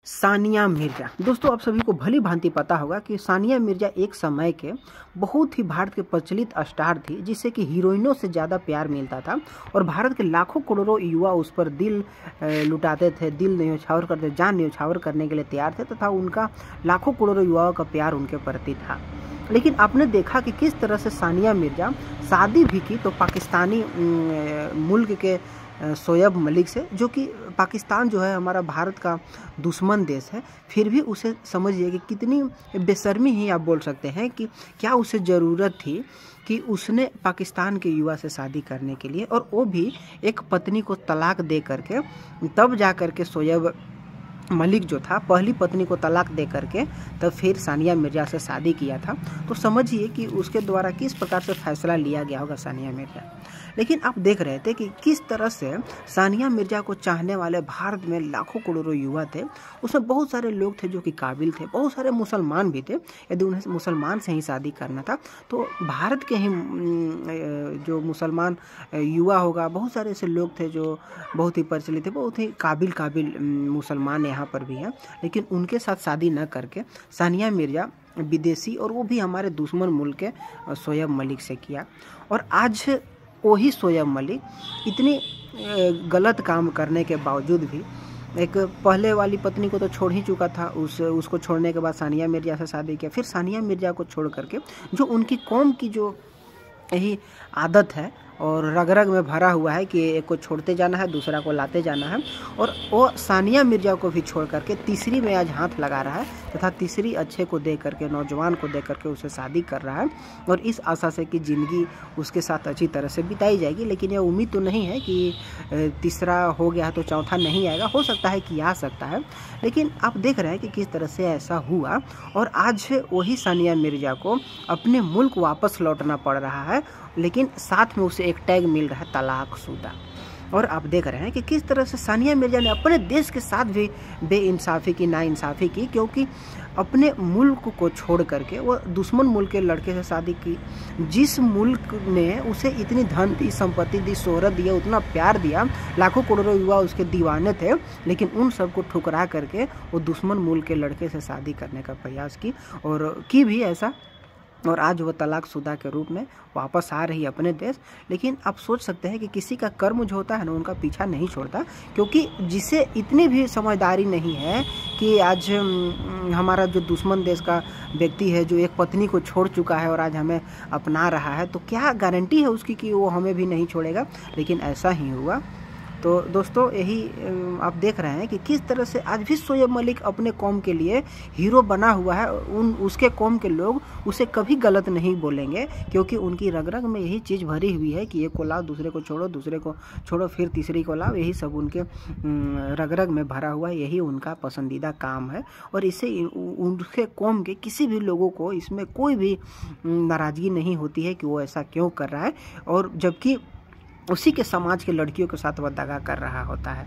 सानिया मिर्जा। दोस्तों, आप सभी को भली भांति पता होगा कि सानिया मिर्जा एक समय के बहुत ही भारत के प्रचलित स्टार थी, जिससे कि हीरोइनों से ज़्यादा प्यार मिलता था और भारत के लाखों करोड़ों युवा उस पर दिल लुटाते थे, दिल न्यौछावर करते, जान न्यौछावर करने के लिए तैयार थे तथा उनका लाखों करोड़ों युवाओं का प्यार उनके प्रति था। लेकिन आपने देखा कि किस तरह से सानिया मिर्जा शादी भी की तो पाकिस्तानी मुल्क के शोएब मलिक से, जो कि पाकिस्तान जो है हमारा भारत का दुश्मन देश है, फिर भी उसे समझिए कि कितनी बेशर्मी ही आप बोल सकते हैं कि क्या उसे ज़रूरत थी कि उसने पाकिस्तान के युवा से शादी करने के लिए, और वो भी एक पत्नी को तलाक दे करके, तब जा करके शोएब मलिक जो था पहली पत्नी को तलाक दे करके तब फिर सानिया मिर्जा से शादी किया था। तो समझिए कि उसके द्वारा किस प्रकार से फैसला लिया गया होगा सानिया मिर्जा। लेकिन आप देख रहे थे कि किस तरह से सानिया मिर्जा को चाहने वाले भारत में लाखों करोड़ों युवा थे। उसमें बहुत सारे लोग थे जो कि काबिल थे, बहुत सारे मुसलमान भी थे। यदि उन्हें मुसलमान से ही शादी करना था तो भारत के ही जो मुसलमान युवा होगा, बहुत सारे ऐसे लोग थे जो बहुत ही प्रचलित थे, बहुत ही काबिल मुसलमान यहाँ पर भी हैं। लेकिन उनके साथ शादी न करके सानिया मिर्जा विदेशी, और वो भी हमारे दुश्मन मुल्क के शोएब मलिक से किया। और आज वही शोएब मलिक इतनी गलत काम करने के बावजूद भी, एक पहले वाली पत्नी को तो छोड़ ही चुका था, उसको छोड़ने के बाद सानिया मिर्जा से शादी किया। फिर सानिया मिर्जा को छोड़ करके जो उनकी कौम की जो यही आदत है और रग रग में भरा हुआ है कि एक को छोड़ते जाना है, दूसरा को लाते जाना है, और वो सानिया मिर्जा को भी छोड़ करके तीसरी में आज हाथ लगा रहा है तथा तीसरी अच्छे को दे करके, नौजवान को दे करके उसे शादी कर रहा है, और इस आशा से कि ज़िंदगी उसके साथ अच्छी तरह से बिताई जाएगी। लेकिन यह उम्मीद तो नहीं है कि तीसरा हो गया तो चौथा नहीं आएगा, हो सकता है कि आ सकता है। लेकिन आप देख रहे हैं कि किस तरह से ऐसा हुआ, और आज वही सानिया मिर्जा को अपने मुल्क वापस लौटना पड़ रहा है, लेकिन साथ में उसे एक टैग मिल रहा है तलाकशुदा। और आप देख रहे हैं कि किस तरह से सानिया मिर्जा ने अपने देश के साथ भी बेइंसाफ़ी की, नाइंसाफ़ी की, क्योंकि अपने मुल्क को छोड़ करके वो दुश्मन मुल्क के लड़के से शादी की, जिस मुल्क ने उसे इतनी धन दी, संपत्ति दी, शोहरत दिया, उतना प्यार दिया, लाखों करोड़ों युवा उसके दीवाने थे, लेकिन उन सबको ठुकरा करके वो दुश्मन मुल्क के लड़के से शादी करने का प्रयास की, और की भी ऐसा, और आज वो तलाकशुदा के रूप में वापस आ रही है अपने देश। लेकिन आप सोच सकते हैं कि किसी का कर्म जो होता है ना, उनका पीछा नहीं छोड़ता, क्योंकि जिसे इतनी भी समझदारी नहीं है कि आज हमारा जो दुश्मन देश का व्यक्ति है, जो एक पत्नी को छोड़ चुका है और आज हमें अपना रहा है, तो क्या गारंटी है उसकी कि वो हमें भी नहीं छोड़ेगा। लेकिन ऐसा ही हुआ। तो दोस्तों, यही आप देख रहे हैं कि किस तरह से आज भी शोएब मलिक अपने कौम के लिए हीरो बना हुआ है। उसके कौम के लोग उसे कभी गलत नहीं बोलेंगे, क्योंकि उनकी रग रग में यही चीज़ भरी हुई है कि एक को लाओ, दूसरे को छोड़ो, दूसरे को छोड़ो, फिर तीसरी को लाओ। यही सब उनके रग रग में भरा हुआ है, यही उनका पसंदीदा काम है, और इससे उनके कौम के किसी भी लोगों को इसमें कोई भी नाराज़गी नहीं होती है कि वो ऐसा क्यों कर रहा है, और जबकि उसी के समाज के लड़कियों के साथ वह दगा कर रहा होता है।